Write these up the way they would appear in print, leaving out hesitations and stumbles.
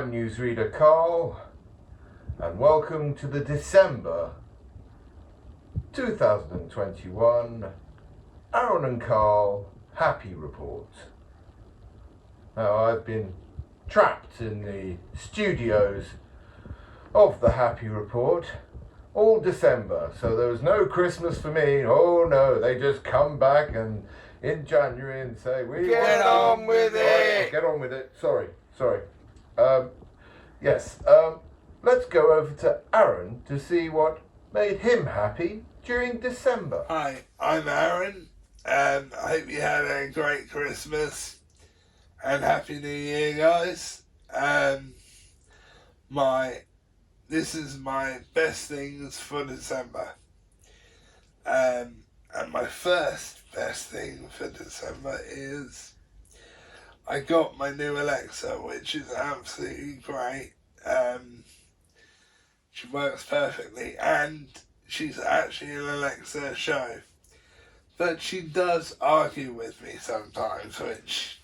I'm newsreader Carl, and welcome to the December 2021 Arran and Carl Happy Report. Now, I've been trapped in the studios of the Happy Report all December, so there was no Christmas for me. Oh no, they just come back and in January and say, we Get on with it! Get on with it. Sorry. Yes, let's go over to Arran to see what made him happy during December. Hi, I'm Arran. I hope you had a great Christmas and Happy New Year, guys. This is my best things for December. And my first best thing for December is I got my new Alexa, which is absolutely great. She works perfectly, and she's actually an Alexa show. But she does argue with me sometimes, which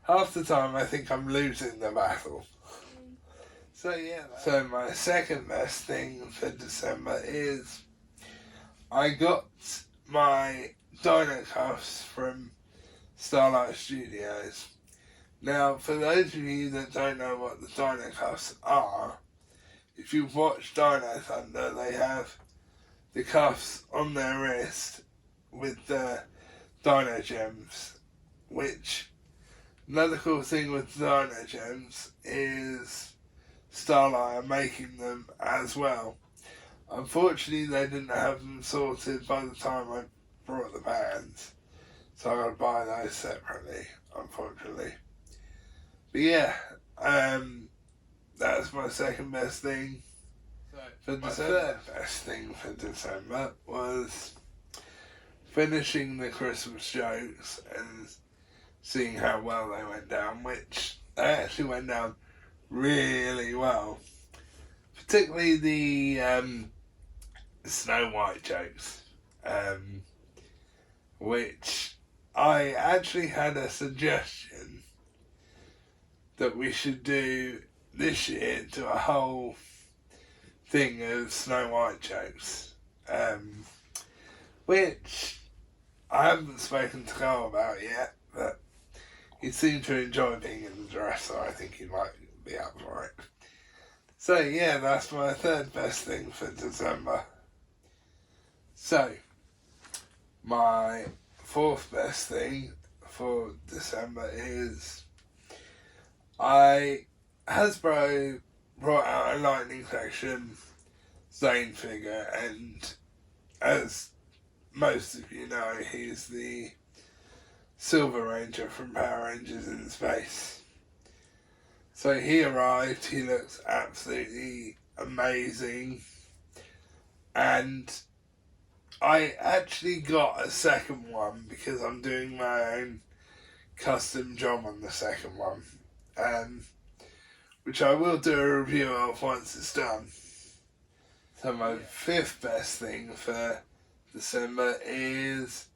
half the time I think I'm losing the battle. So my second best thing for December is I got my dino cuffs from Starlight Studios. Now, for those of you that don't know what the dino cuffs are, if you've watched Dino Thunder, they have the cuffs on their wrist with the dino gems, which another cool thing with dino gems is Starlight are making them as well. Unfortunately, they didn't have them sorted by the time I brought the bands, so I got to buy those separately, unfortunately. But yeah, that's my second best thing for December. My third best thing for December was finishing the Christmas jokes and seeing how well they went down, which they actually went down really well. Particularly the Snow White jokes, which I actually had a suggestion that we should do this year to a whole thing of Snow White jokes, which I haven't spoken to Carl about yet, but he seemed to enjoy being in the dress, so I think he might be up for it. So yeah, that's my third best thing for December. So, my fourth best thing for December is Hasbro brought out a Lightning Section Zane figure, and as most of you know, he's the Silver Ranger from Power Rangers in Space. So he arrived, he looks absolutely amazing, and I actually got a second one because I'm doing my own custom job on the second one, which I will do a review of once it's done. So my fifth best thing for December is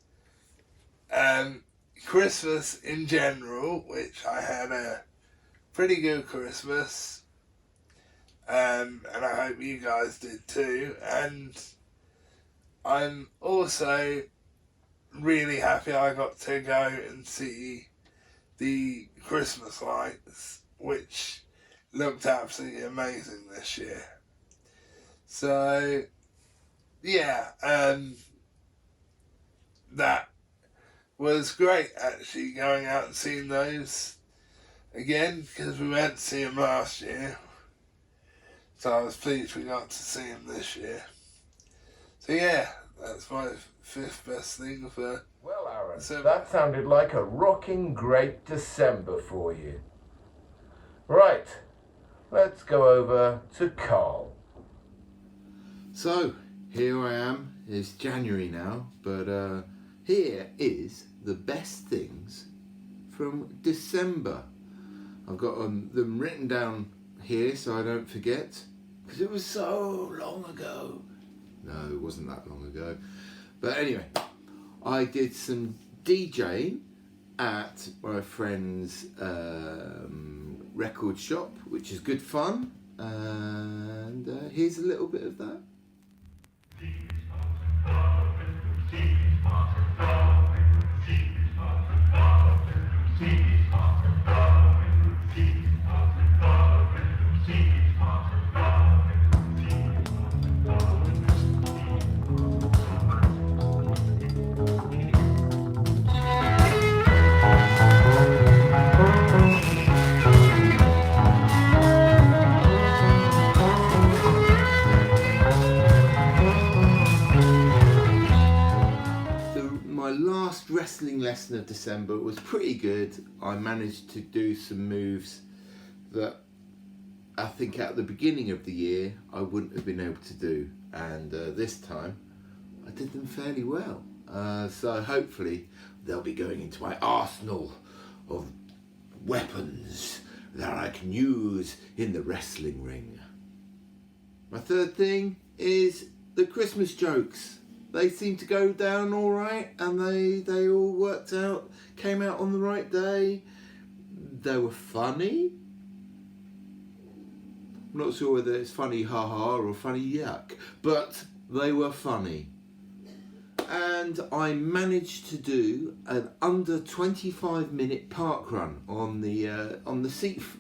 Christmas in general, which I had a pretty good Christmas, and I hope you guys did too, and I'm also really happy I got to go and see the Christmas lights, which looked absolutely amazing this year. So, yeah, that was great actually, going out and seeing those again, because we went to see them last year. So I was pleased we got to see them this year. So yeah, that's my fifth best thing for... Well, Arran, that sounded like a rocking great December for you. Right, let's go over to Carl. So, here I am. It's January now, but here is the best things from December. I've got them written down here so I don't forget, because it was so long ago. No, it wasn't that long ago. But anyway, I did some DJing at my friend's record shop, which is good fun. And here's a little bit of that. My last wrestling lesson of December was pretty good. I managed to do some moves that I think at the beginning of the year I wouldn't have been able to do, and this time I did them fairly well. So hopefully they'll be going into my arsenal of weapons that I can use in the wrestling ring. My third thing is the Christmas jokes. They seem to go down all right, and they all worked out, came out on the right day. They were funny. I'm not sure whether it's funny haha or funny yuck, but they were funny. And I managed to do an under 25-minute park run on the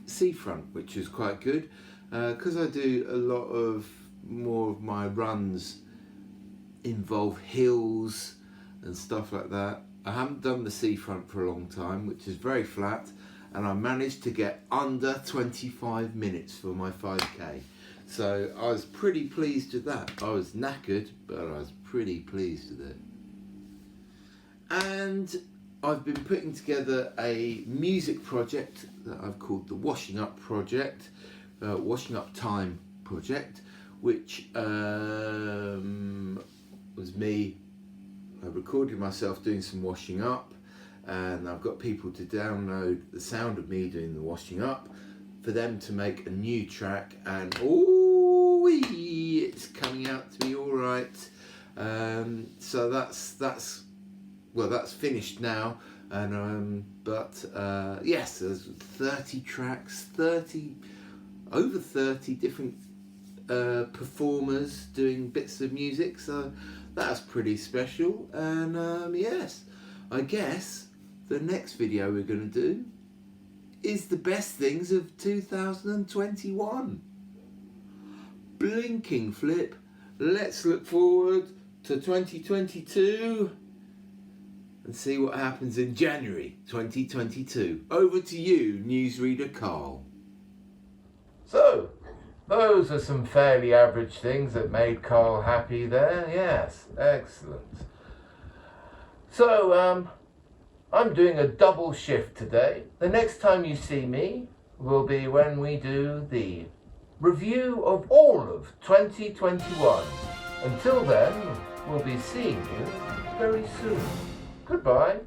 seafront, which was quite good, because I do a lot of more of my runs involve hills and stuff like that. I haven't done the seafront for a long time, which is very flat, and I managed to get under 25 minutes for my 5k. So I was pretty pleased with that. I was knackered, but I was pretty pleased with it. And I've been putting together a music project that I've called the Washing Up Project, Washing Up Time Project, which was me. I recorded myself doing some washing up, and I've got people to download the sound of me doing the washing up for them to make a new track, and it's coming out to be all right. So that's finished now, and yes, there's 30 tracks, over 30 different performers doing bits of music, so that's pretty special. And yes, I guess the next video we're going to do is the best things of 2021. Blinking flip. Let's look forward to 2022 and see what happens in January 2022. Over to you, newsreader Carl. So, those are some fairly average things that made Carl happy there. Yes, excellent. So, I'm doing a double shift today. The next time you see me will be when we do the review of all of 2021. Until then, we'll be seeing you very soon. Goodbye.